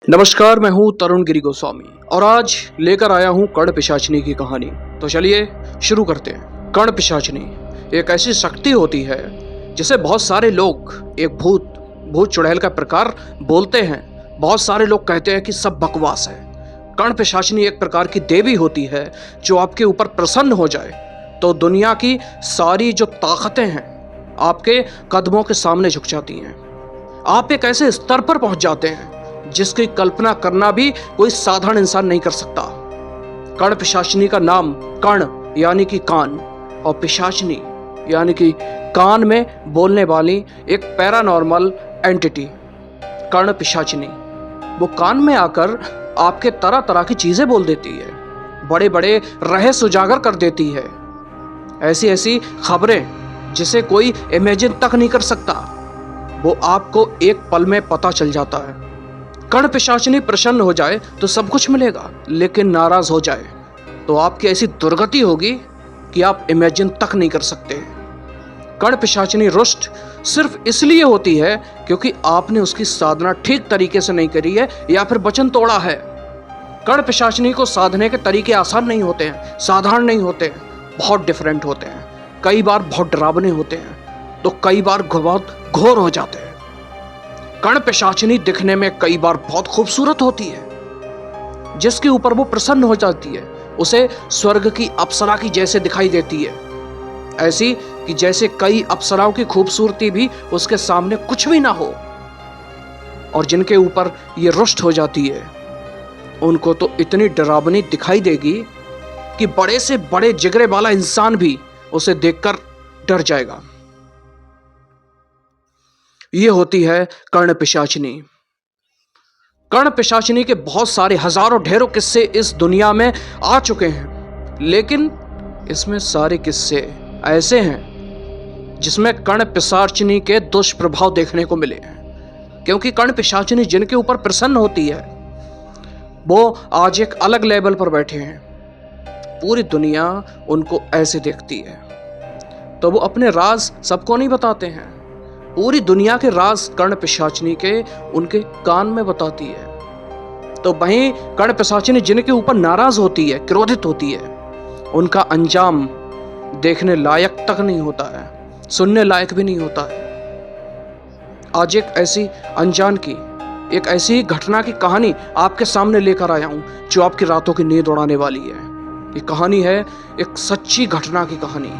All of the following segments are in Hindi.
नमस्कार, मैं हूं तरुण गिरी गोस्वामी और आज लेकर आया हूं कर्ण पिशाचिनी की कहानी। तो चलिए शुरू करते हैं। कर्ण पिशाचिनी एक ऐसी शक्ति होती है जिसे बहुत सारे लोग एक भूत चुड़ैल का प्रकार बोलते हैं। बहुत सारे लोग कहते हैं कि सब बकवास है। कर्ण पिशाचिनी एक प्रकार की देवी होती है जो आपके ऊपर प्रसन्न हो जाए तो दुनिया की सारी जो ताकतें हैं आपके कदमों के सामने झुक जाती हैं। आप एक ऐसे स्तर पर पहुंच जाते हैं जिसकी कल्पना करना भी कोई साधारण इंसान नहीं कर सकता। कर्ण पिशाचिनी का नाम कर्ण यानी कि कान और पिशाचिनी यानी कि कान में बोलने वाली एक पैरानॉर्मल एंटिटी कर्ण पिशाचिनी। वो कान में आकर आपके तरह तरह की चीजें बोल देती है, बड़े बड़े रहस्य उजागर कर देती है, ऐसी ऐसी खबरें जिसे कोई इमेजिन तक नहीं कर सकता, वो आपको एक पल में पता चल जाता है। कर्ण पिशाचिनी प्रसन्न हो जाए तो सब कुछ मिलेगा, लेकिन नाराज हो जाए तो आपकी ऐसी दुर्गति होगी कि आप इमेजिन तक नहीं कर सकते। कर्ण पिशाचिनी रुष्ट सिर्फ इसलिए होती है क्योंकि आपने उसकी साधना ठीक तरीके से नहीं करी है या फिर वचन तोड़ा है। कर्ण पिशाचिनी को साधने के तरीके आसान नहीं होते हैं, साधारण नहीं होते हैं, बहुत डिफरेंट होते हैं। कई बार बहुत डरावने होते हैं तो कई बार बहुत घोर हो जाते हैं। कर्ण पिशाचिनी दिखने में कई बार बहुत खूबसूरत होती है, जिसके ऊपर वो प्रसन्न हो जाती है उसे स्वर्ग की अप्सरा की जैसे दिखाई देती है, ऐसी कि जैसे कई अप्सराओं की खूबसूरती भी उसके सामने कुछ भी ना हो। और जिनके ऊपर ये रुष्ट हो जाती है उनको तो इतनी डरावनी दिखाई देगी कि बड़े से बड़े जिगरे वाला इंसान भी उसे देखकर डर जाएगा। ये होती है कर्ण पिशाचिनी। कर्ण पिशाचिनी के बहुत सारे हजारों ढेरों किस्से इस दुनिया में आ चुके हैं, लेकिन इसमें सारे किस्से ऐसे हैं जिसमें कर्ण पिशाचिनी के दुष्प्रभाव देखने को मिले हैं। क्योंकि कर्ण पिशाचिनी जिनके ऊपर प्रसन्न होती है वो आज एक अलग लेवल पर बैठे हैं। पूरी दुनिया उनको ऐसे देखती है, तो वो अपने राज सबको नहीं बताते हैं। पूरी दुनिया के राज कर्ण पिशाचिनी के उनके कान में बताती है। तो वहीं कर्ण पिशाचिनी जिनके ऊपर नाराज होती है, क्रोधित होती है, उनका अंजाम देखने लायक तक नहीं होता है, सुनने लायक भी नहीं होता है। आज एक ऐसी अनजान की एक ऐसी घटना की कहानी आपके सामने लेकर आया हूं जो आपकी रातों की नींद उड़ाने वाली है। ये कहानी है एक सच्ची घटना की कहानी,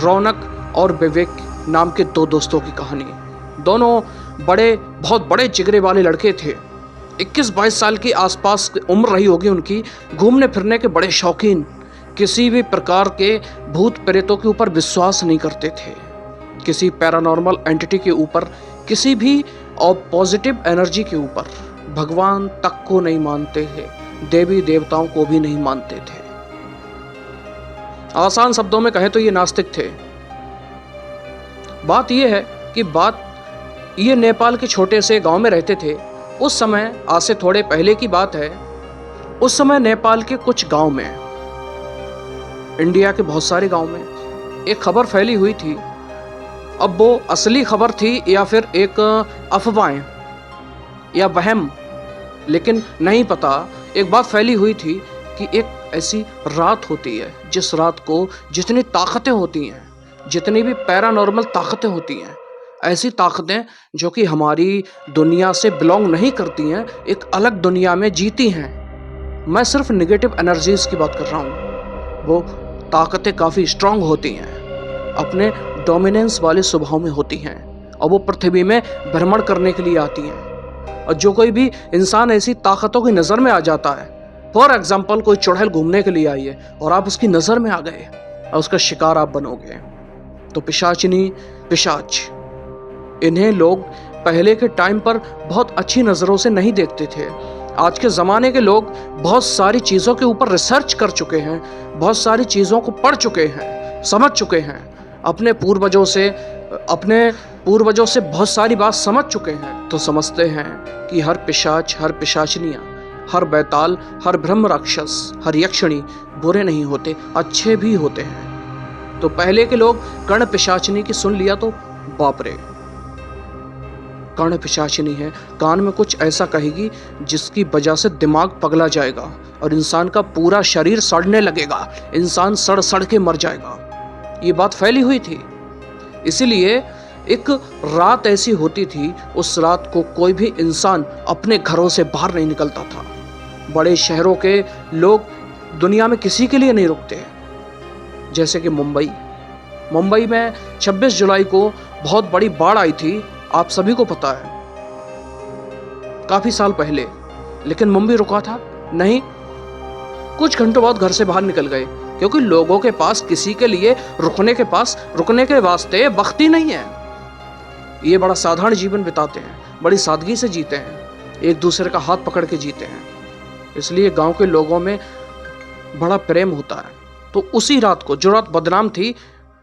रौनक और विवेक नाम के दो दोस्तों की कहानी। दोनों बहुत बड़े जिगरे वाले लड़के थे। 21-22 साल की आसपास उम्र रही होगी उनकी। घूमने फिरने के बड़े शौकीन, किसी भी प्रकार के भूत प्रेतों के ऊपर विश्वास नहीं करते थे, किसी पैरानॉर्मल एंटिटी के ऊपर, किसी भी और पॉजिटिव एनर्जी के ऊपर, भगवान तक को नहीं मानते थे, देवी देवताओं को भी नहीं मानते थे। आसान शब्दों में कहें तो ये नास्तिक थे। बात यह है कि ये नेपाल के छोटे से गांव में रहते थे। उस समय, आज से थोड़े पहले की बात है, उस समय नेपाल के कुछ गांव में, इंडिया के बहुत सारे गांव में एक खबर फैली हुई थी। अब वो असली खबर थी या फिर एक अफवाहें या वहम, लेकिन नहीं पता। एक बात फैली हुई थी कि एक ऐसी रात होती है जिस रात को जितनी ताकतें होती हैं, जितनी भी पैरानॉर्मल ताकतें होती हैं, ऐसी ताकतें जो कि हमारी दुनिया से बिलोंग नहीं करती हैं, एक अलग दुनिया में जीती हैं। मैं सिर्फ नेगेटिव एनर्जीज की बात कर रहा हूँ। वो ताकतें काफ़ी स्ट्रांग होती हैं, अपने डोमिनेंस वाले स्वभाव में होती हैं और वो पृथ्वी में भ्रमण करने के लिए आती हैं। और जो कोई भी इंसान ऐसी ताकतों की नज़र में आ जाता है, फॉर एग्जाम्पल कोई चुड़ैल घूमने के लिए आई है और आप उसकी नज़र में आ गए और उसका शिकार आप बनोगे, तो पिशाचिनी, पिशाच, इन्हें लोग पहले के टाइम पर बहुत अच्छी नज़रों से नहीं देखते थे। आज के ज़माने के लोग बहुत सारी चीज़ों के ऊपर रिसर्च कर चुके हैं, बहुत सारी चीज़ों को पढ़ चुके हैं, समझ चुके हैं, अपने पूर्वजों से बहुत सारी बात समझ चुके हैं। तो समझते हैं कि हर पिशाच, हर पिशाचनियाँ, हर बैताल, हर ब्रह्म राक्षस, हर यक्षिणी बुरे नहीं होते, अच्छे भी होते हैं। तो पहले के लोग कर्ण पिशाचिनी की सुन लिया तो बाप रे, कर्ण पिशाचिनी है, कान में कुछ ऐसा कहेगी जिसकी वजह से दिमाग पगला जाएगा और इंसान का पूरा शरीर सड़ने लगेगा, इंसान सड़ सड़ के मर जाएगा। ये बात फैली हुई थी। इसीलिए एक रात ऐसी होती थी, उस रात को कोई भी इंसान अपने घरों से बाहर नहीं निकलता था। बड़े शहरों के लोग दुनिया में किसी के लिए नहीं रुकते। जैसे कि मुंबई में 26 जुलाई को बहुत बड़ी बाढ़ आई थी, आप सभी को पता है, काफी साल पहले। लेकिन मुंबई रुका था नहीं, कुछ घंटों बाद घर से बाहर निकल गए, क्योंकि लोगों के पास किसी के लिए रुकने के वास्ते वक्त ही नहीं है। ये बड़ा साधारण जीवन बिताते हैं, बड़ी सादगी से जीते हैं, एक दूसरे का हाथ पकड़ के जीते हैं। इसलिए गांव के लोगों में बड़ा प्रेम होता है। तो उसी रात को, जो रात बदनाम थी,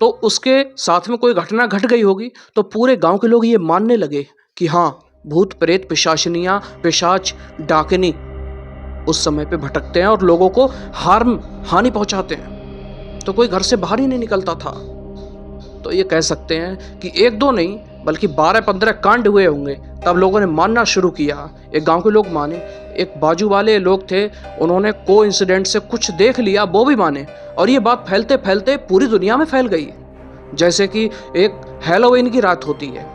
तो उसके साथ में कोई घटना घट गई होगी, तो पूरे गांव के लोग ये मानने लगे कि हाँ, भूत प्रेत पिशाचनियां, पिशाच डाकिनी उस समय पे भटकते हैं और लोगों को हानि पहुंचाते हैं। तो कोई घर से बाहर ही नहीं निकलता था। तो ये कह सकते हैं कि एक दो नहीं बल्कि 12-15 कांड हुए होंगे, तब लोगों ने मानना शुरू किया। एक गांव के लोग माने, एक बाजू वाले लोग थे, उन्होंने कोइंसिडेंट से कुछ देख लिया, वो भी माने, और ये बात फैलते फैलते पूरी दुनिया में फैल गई। जैसे कि एक हैलोवीन की रात होती है,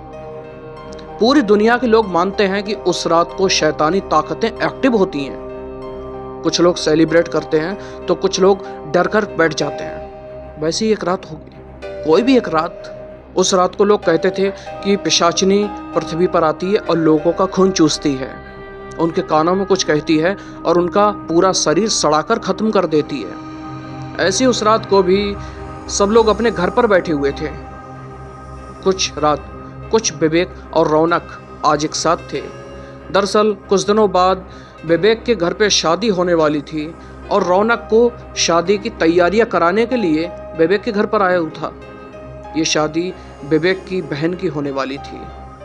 पूरी दुनिया के लोग मानते हैं कि उस रात को शैतानी ताकतें एक्टिव होती हैं। कुछ लोग सेलिब्रेट करते हैं तो कुछ लोग डर कर बैठ जाते हैं। वैसी एक रात होगी, कोई भी एक रात। उस रात को लोग कहते थे कि पिशाचिनी पृथ्वी पर आती है और लोगों का खून चूसती है, उनके कानों में कुछ कहती है और उनका पूरा शरीर सड़ाकर खत्म कर देती है। ऐसी उस रात को भी सब लोग अपने घर पर बैठे हुए थे। कुछ विवेक और रौनक आज एक साथ थे। दरअसल कुछ दिनों बाद विवेक के घर पे शादी होने वाली थी और रौनक को शादी की तैयारियां कराने के लिए विवेक के घर पर आया हुआ था। ये शादी विवेक की बहन की होने वाली थी,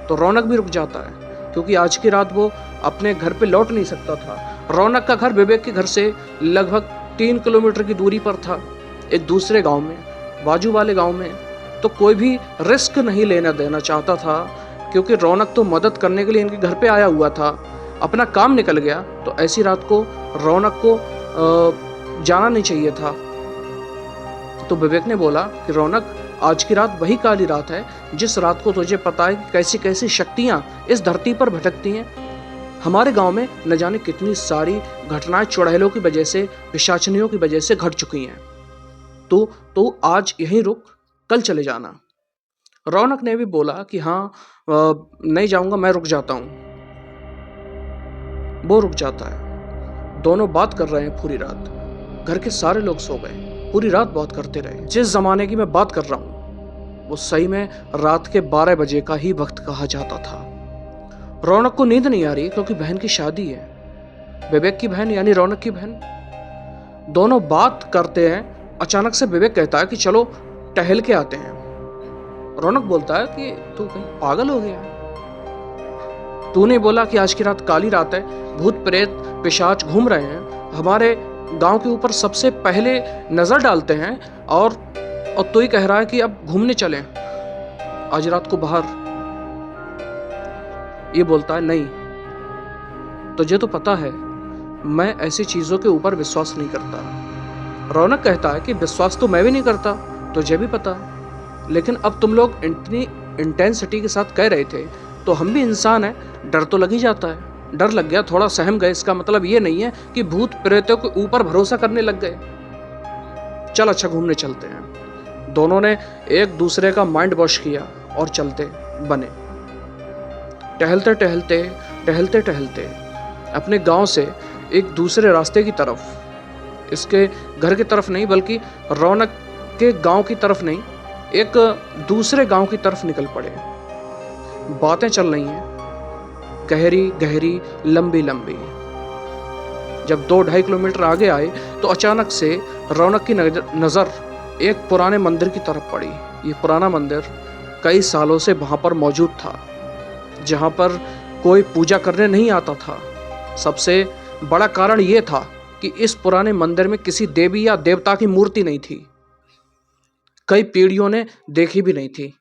तो रौनक भी रुक जाता है, क्योंकि आज की रात वो अपने घर पे लौट नहीं सकता था। रौनक का घर विवेक के घर से लगभग 3 किलोमीटर की दूरी पर था, एक दूसरे गांव में, बाजू वाले गांव में। तो कोई भी रिस्क नहीं लेना देना चाहता था, क्योंकि रौनक तो मदद करने के लिए इनके घर पे आया हुआ था, अपना काम निकल गया तो ऐसी रात को रौनक को जाना नहीं चाहिए था। तो विवेक ने बोला कि रौनक, आज की रात वही काली रात है जिस रात को तुझे पता है कि कैसी कैसी शक्तियां इस धरती पर भटकती हैं। हमारे गांव में न जाने कितनी सारी घटनाएं चुड़ैलों की वजह से, पिशाचनियों की वजह से घट चुकी हैं। तो आज यहीं रुक, कल चले जाना। रौनक ने भी बोला कि हाँ, नहीं जाऊंगा, मैं रुक जाता हूं। वो रुक जाता है। दोनों बात कर रहे हैं पूरी रात। घर के सारे लोग सो गए, पूरी रात बात करते रहे। जिस जमाने की मैं बात कर रहा हूं वो सही में रात के 12 बजे का ही वक्त कहा जाता था। रौनक को नींद नहीं आ रही, क्योंकि बहन की शादी है, विवेक की बहन यानी रौनक की बहन। दोनों बात करते हैं, अचानक से विवेक कहता है कि चलो टहल के आते हैं। रौनक बोलता है कि तू कहीं पागल हो गया है? तूने बोला कि आज की रात काली रात है, भूत प्रेत पिशाच घूम रहे हैं, हमारे गांव के ऊपर सबसे पहले नजर डालते हैं, और तू ही कह रहा है कि अब घूमने चलें आज रात को बाहर। ये बोलता है, नहीं, तुझे तो पता है मैं ऐसी चीजों के ऊपर विश्वास नहीं करता। रौनक कहता है कि विश्वास तो मैं भी नहीं करता, तुझे भी पता है, लेकिन अब तुम लोग इतनी इंटेंसिटी के साथ कह रहे थे तो हम भी इंसान हैं, डर तो लग ही जाता है। डर लग गया, थोड़ा सहम गए, इसका मतलब ये नहीं है कि भूत प्रेतों के ऊपर भरोसा करने लग गए। चल अच्छा, घूमने चलते हैं। दोनों ने एक दूसरे का माइंड वॉश किया और चलते बने। टहलते टहलते अपने गांव से एक दूसरे रास्ते की तरफ, इसके घर की तरफ नहीं बल्कि रौनक के गांव की तरफ नहीं, एक दूसरे गांव की तरफ निकल पड़े। बातें चल रही हैं, गहरी गहरी, लंबी लंबी। जब 2-2.5 किलोमीटर आगे आए तो अचानक से रौनक की नज़र एक पुराने मंदिर की तरफ पड़ी। ये पुराना मंदिर कई सालों से वहाँ पर मौजूद था, जहाँ पर कोई पूजा करने नहीं आता था। सबसे बड़ा कारण ये था कि इस पुराने मंदिर में किसी देवी या देवता की मूर्ति नहीं थी, कई पीढ़ियों ने देखी भी नहीं थी।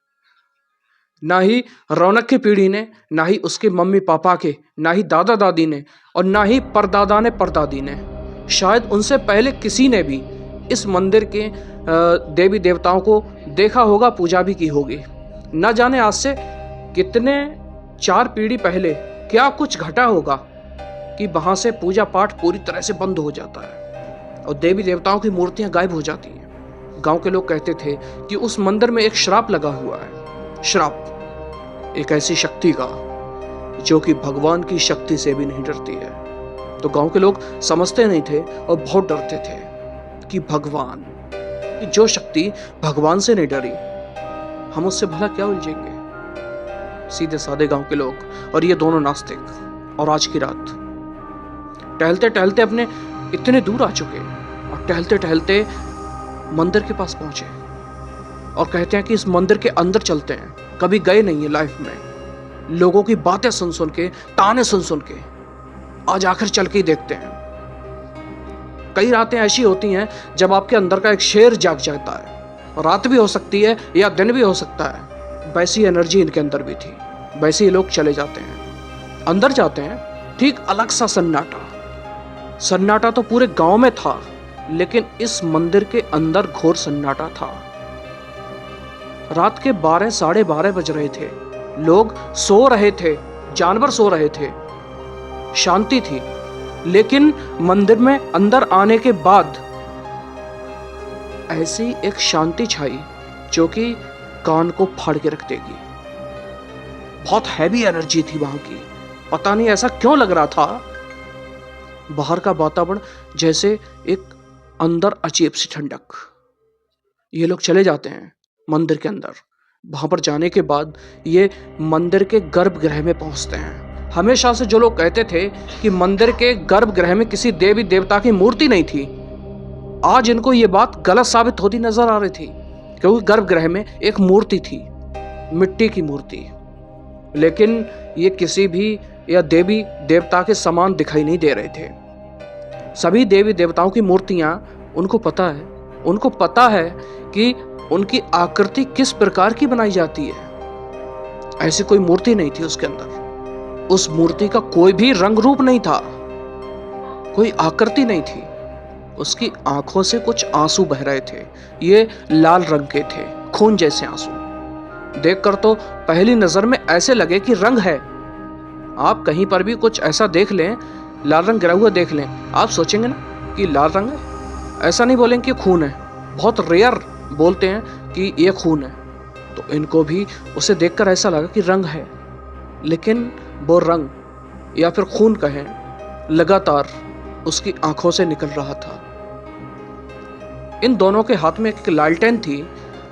ना ही रौनक की पीढ़ी ने, ना ही उसके मम्मी पापा के, ना ही दादा दादी ने, और ना ही परदादा ने परदादी ने, शायद उनसे पहले किसी ने भी इस मंदिर के देवी देवताओं को देखा होगा, पूजा भी की होगी। न जाने आज से कितने 4 पीढ़ी पहले क्या कुछ घटा होगा कि वहां से पूजा पाठ पूरी तरह से बंद हो जाता है और देवी देवताओं की मूर्तियां गायब हो जाती हैं। गांव के लोग कहते थे कि उस मंदिर में एक श्राप लगा हुआ है। श्राप एक ऐसी शक्ति का जो कि भगवान की शक्ति से भी नहीं डरती है। तो गांव के लोग समझते नहीं थे और बहुत डरते थे कि भगवान की जो शक्ति भगवान से नहीं डरी, हम उससे भला क्या उलझेंगे। सीधे साधे गांव के लोग और ये दोनों नास्तिक। और आज की रात टहलते टहलते अपने इतने दूर आ चुके और टहलते टहलते मंदिर के पास पहुंचे और कहते हैं कि इस मंदिर के अंदर चलते हैं। कभी गए नहीं है लाइफ में, लोगों की बातें सुन सुन के, ताने सुन सुन के, आज आखिर चल के ही देखते हैं। कई रातें ऐसी होती हैं जब आपके अंदर का एक शेर जाग जाता है। रात भी हो सकती है या दिन भी हो सकता है। वैसी एनर्जी इनके अंदर भी थी। वैसे ही लोग चले जाते हैं, अंदर जाते हैं। ठीक अलग सा सन्नाटा। सन्नाटा तो पूरे गांव में था, लेकिन इस मंदिर के अंदर घोर सन्नाटा था। रात के 12 साढ़े 12 बज रहे थे। लोग सो रहे थे, जानवर सो रहे थे, शांति थी। लेकिन मंदिर में अंदर आने के बाद ऐसी एक शांति छाई जो कि कान को फाड़ के रख देगी। बहुत हैवी एनर्जी थी वहां की। पता नहीं ऐसा क्यों लग रहा था। बाहर का वातावरण जैसे एक, अंदर अजीब सी ठंडक। ये लोग चले जाते हैं मंदिर के अंदर। वहां पर जाने के बाद ये मंदिर के गर्भगृह में पहुंचते हैं। हमेशा से जो लोग कहते थे कि मंदिर के गर्भगृह में किसी देवी देवता की मूर्ति नहीं थी, आज इनको ये बात गलत साबित होती नजर आ रही थी, क्योंकि गर्भगृह में एक मूर्ति थी, मिट्टी की मूर्ति। लेकिन ये किसी भी या देवी देवता के समान दिखाई नहीं दे रहे थे। सभी देवी देवताओं की मूर्तियां उनको पता है कि उनकी आकृति किस प्रकार की बनाई जाती है। ऐसी कोई मूर्ति नहीं थी उसके अंदर। उस मूर्ति का कोई भी रंग रूप नहीं था, कोई आकृति नहीं थी। उसकी आंखों से कुछ आंसू बह रहे थे। ये लाल रंग के थे, खून जैसे आंसू। देखकर तो पहली नजर में ऐसे लगे कि रंग है। आप कहीं पर भी कुछ ऐसा देख लें, लाल रंग गिरा हुआ देख लें, आप सोचेंगे ना कि लाल रंग है। ऐसा नहीं बोलेंगे कि खून है। बहुत रेयर बोलते हैं कि ये खून है। तो इनको भी उसे देखकर ऐसा लगा कि रंग है, लेकिन वो रंग या फिर खून कहें, लगातार उसकी आंखों से निकल रहा था। इन दोनों के हाथ में एक लालटेन थी।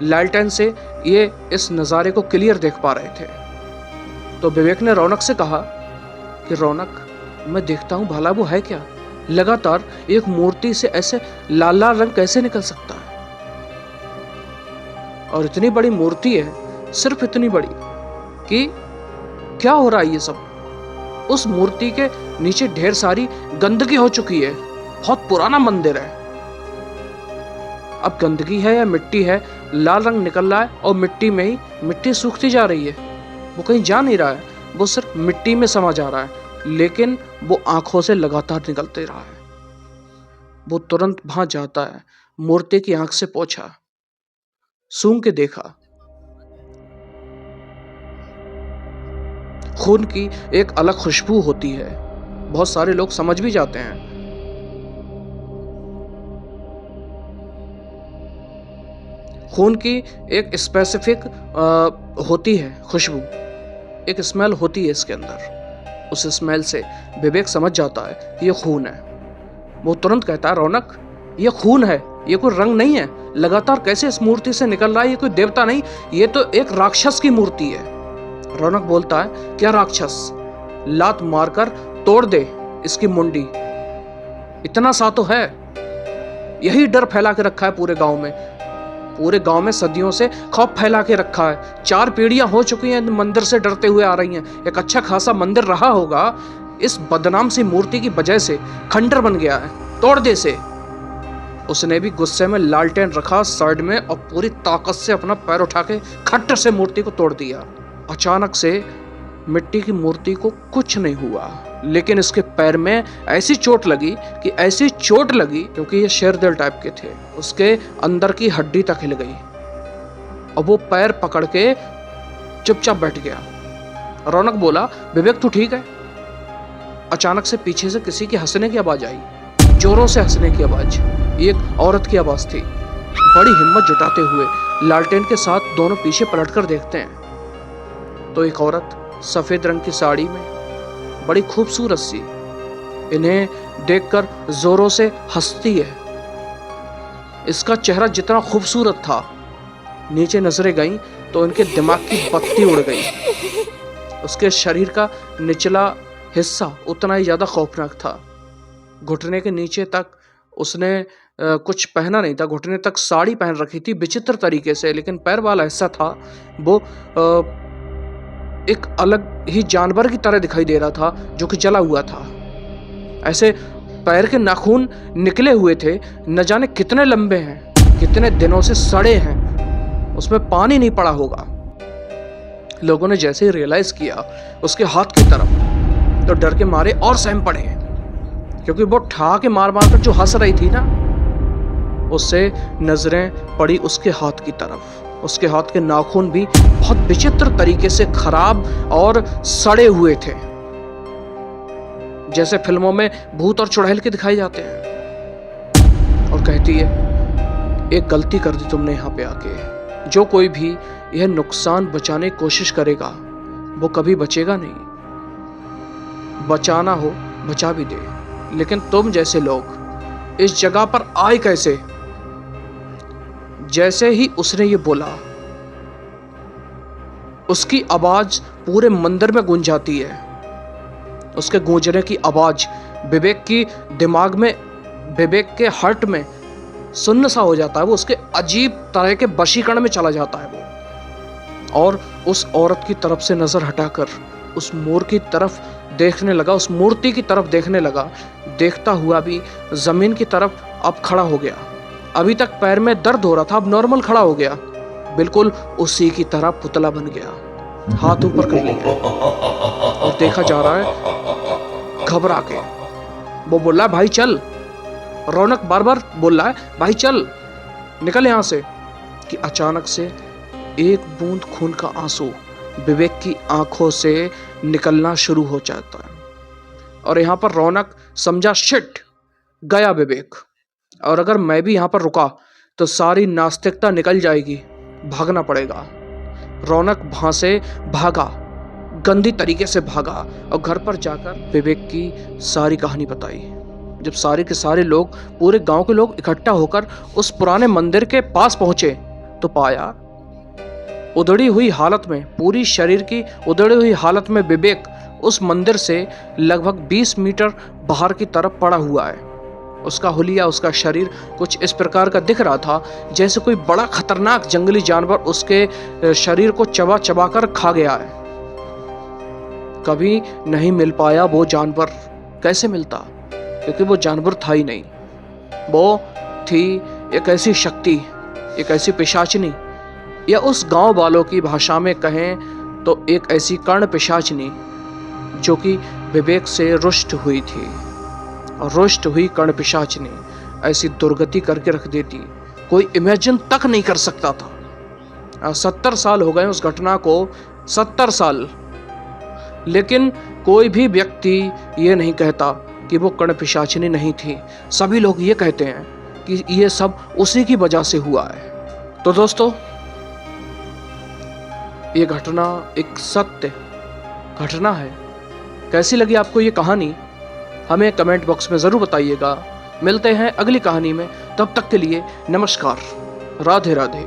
लालटेन से ये इस नज़ारे को क्लियर देख पा रहे थे। तो विवेक ने रौनक से कहा कि रौनक, मैं देखता हूं भला वो है क्या। लगातार एक मूर्ति से ऐसे लाल लाल रंग कैसे निकल सकता है। और इतनी बड़ी मूर्ति है, सिर्फ इतनी बड़ी कि क्या हो रहा है ये सब। उस मूर्ति के नीचे ढेर सारी गंदगी हो चुकी है। बहुत पुराना मंदिर है। अब गंदगी है या मिट्टी है, लाल रंग निकल रहा है और मिट्टी में ही मिट्टी सूखती जा रही है। वो कहीं जा नहीं रहा है, वो सिर्फ मिट्टी में समा जा रहा है, लेकिन वो आंखों से लगातार निकलते रहा है। वो तुरंत वहां जाता है, मूर्ति की आंख से पोंछा, सूंघ के देखा। खून की एक अलग खुशबू होती है, बहुत सारे लोग समझ भी जाते हैं। खून की एक स्पेसिफिक होती है खुशबू, एक स्मेल होती है इसके अंदर। उस स्मेल से विवेक समझ जाता है कि ये खून है। वो तुरंत कहता है, रौनक, ये खून है, ये कोई रंग नहीं है। लगातार कैसे इस मूर्ति से निकल रहा है, ये कोई देवता नहीं, ये तो एक राक्षस की मूर्ति है। रौनक बोलता है, क्या राक्षस? लात मारकर तोड़ दे इसकी मुंडी। इतना सा तो है। यही डर फैला के रखा है पूरे गांव में। पूरे गांव में सदियों से खौफ फैला के रखा है। 4 पीढ़ियां हो चुकी हैं मंदिर से डरते हुए आ रही हैं। एक अच्छा खासा मंदिर रहा होगा, इस बदनाम सी मूर्ति की वजह से खंडर बन गया है। तोड़ दे से। उसने भी गुस्से में लालटेन रखा साइड में और पूरी ताकत से अपना पैर उठा के खट्टर से मूर्ति को तोड़ दिया। अचानक से मिट्टी की मूर्ति को कुछ नहीं हुआ, लेकिन इसके पैर में ऐसी चोट लगी क्योंकि ये शेरदिल टाइप के थे, उसके अंदर की हड्डी तक हिल गई और वो पैर पकड़ के चुपचाप बैठ गया। रौनक बोला, विवेक तू ठीक है? अचानक से पीछे से किसी की हंसने की आवाज आई, जोरों से हंसने की आवाज। एक औरत की आवाज थी। बड़ी हिम्मत जुटाते हुए लालटेन के साथ दोनों पीछे पलटकर देखते हैं तो एक औरत सफेद रंग की साड़ी में, बड़ी खूबसूरत सी, इन्हें देखकर जोरों से हंसती है। इसका चेहरा जितना खूबसूरत था, नीचे नजरें गईं तो इनके दिमाग की बत्ती उड़ गई। उसके शरीर का निचला हिस्सा उतना ही ज्यादा खौफनाक था। घुटने के नीचे तक उसने कुछ पहना नहीं था, घुटने तक साड़ी पहन रखी थी विचित्र तरीके से, लेकिन पैर वाला हिस्सा था वो एक अलग ही जानवर की तरह दिखाई दे रहा था जो कि जला हुआ था। ऐसे पैर के नाखून निकले हुए थे, न जाने कितने लंबे हैं, कितने दिनों से सड़े हैं, उसमें पानी नहीं पड़ा होगा। लोगों ने जैसे ही रियलाइज किया उसके हाथ की तरफ तो डर के मारे और सहम पड़े, क्योंकि वो ठा के मार मार कर जो हंस रही थी ना, उससे नजरें पड़ी उसके हाथ की तरफ। उसके हाथ के नाखून भी बहुत विचित्र तरीके से खराब और सड़े हुए थे, जैसे फिल्मों में भूत और चुड़ैल के दिखाई जाते हैं। और कहती है, एक गलती कर दी तुमने यहाँ पे आके। जो कोई भी यह नुकसान बचाने की कोशिश करेगा वो कभी बचेगा नहीं। बचाना हो बचा भी दे, लेकिन तुम जैसे लोग इस जगह पर आए कैसे? जैसे ही उसने ये बोला, उसकी आवाज पूरे मंदिर में गूंज जाती है। उसके गूंजने की आवाज विवेक की दिमाग में, विवेक के हार्ट में सुन्न सा हो जाता है। वो उसके अजीब तरह के वशीकरण में चला जाता है वो, और उस औरत की तरफ से नजर हटाकर उस मोर की तरफ देखने लगा, उस मूर्ति की तरफ देखने लगा। देखता हुआ भी जमीन की तरफ अब खड़ा हो गया। अभी तक पैर में दर्द हो रहा था, अब नॉर्मल खड़ा हो गया, बिल्कुल उसी की तरह पुतला बन गया। हाथ ऊपर कर लिया और देखा जा रहा है घबरा के। वो बोल रहा है, भाई चल। रौनक बार बार बोल रहा है, भाई चल, निकल यहां से। कि अचानक से एक बूंद खून का आंसू विवेक की आंखों से निकलना शुरू हो जाता है। और यहां पर रौनक समझा, शिट, गया विवेक। और अगर मैं भी यहां पर रुका तो सारी नास्तिकता निकल जाएगी, भागना पड़ेगा। रौनक वहां से भागा, गंदी तरीके से भागा, और घर पर जाकर विवेक की सारी कहानी बताई। जब सारे के सारे लोग, पूरे गांव के लोग इकट्ठा होकर उस पुराने मंदिर के पास पहुंचे तो पाया उधड़ी हुई हालत में, पूरी शरीर की उधड़ी हुई हालत में विवेक उस मंदिर से लगभग 20 मीटर बाहर की तरफ पड़ा हुआ है। उसका हुलिया, उसका शरीर कुछ इस प्रकार का दिख रहा था जैसे कोई बड़ा खतरनाक जंगली जानवर उसके शरीर को चबा चबा कर खा गया है। कभी नहीं मिल पाया वो जानवर। कैसे मिलता? क्योंकि वो जानवर था ही नहीं, वो थी एक ऐसी शक्ति, एक ऐसी पिशाचनी, या उस गांव वालों की भाषा में कहें तो एक ऐसी कर्ण पिशाचनी जो कि विवेक से रुष्ट हुई थी। और रुष्ट हुई कर्ण पिशाचनी ऐसी दुर्गति करके रख देती, कोई इमेजिन तक नहीं कर सकता था। 70 साल हो गए उस घटना को, 70 साल, लेकिन कोई भी व्यक्ति ये नहीं कहता कि वो कर्ण पिशाचिनी नहीं थी। सभी लोग ये कहते हैं कि ये सब उसी की वजह से हुआ है। तो दोस्तों, ये घटना एक सत्य घटना है। कैसी लगी आपको ये कहानी? हमें कमेंट बॉक्स में ज़रूर बताइएगा। मिलते हैं अगली कहानी में, तब तक के लिए नमस्कार, राधे राधे।